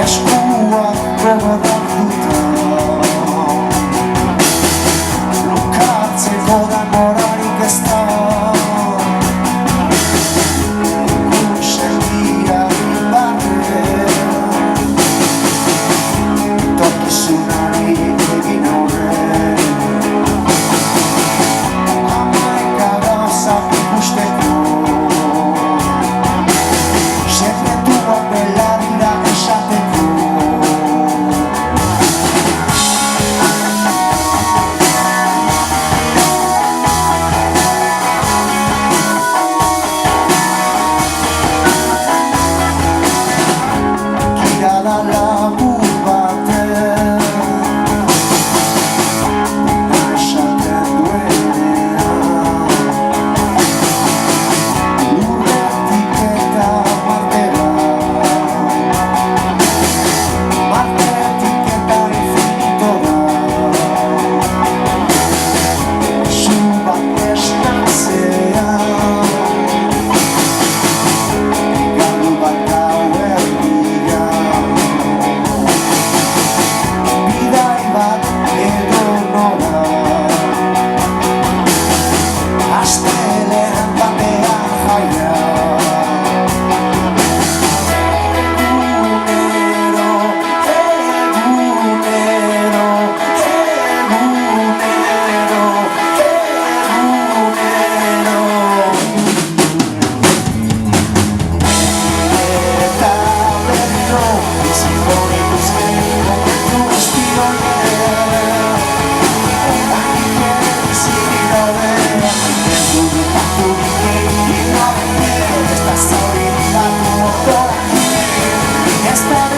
eskuak gogorak duta lokatzeko denborarik ez da ikusten dira indarre torkizunari egin aurre hamaika gauzak ikusteko sekretuak belarira esateko kirada labur baten esaten duenean lurretik eta martera martetik eta infinitora zu bat esnatzean galdu bat gauerdian bidai bat edo nora astelehan batean jaia egunero, egunero, egunero, egunero eta berriro biziko dituzke momentu guztio esta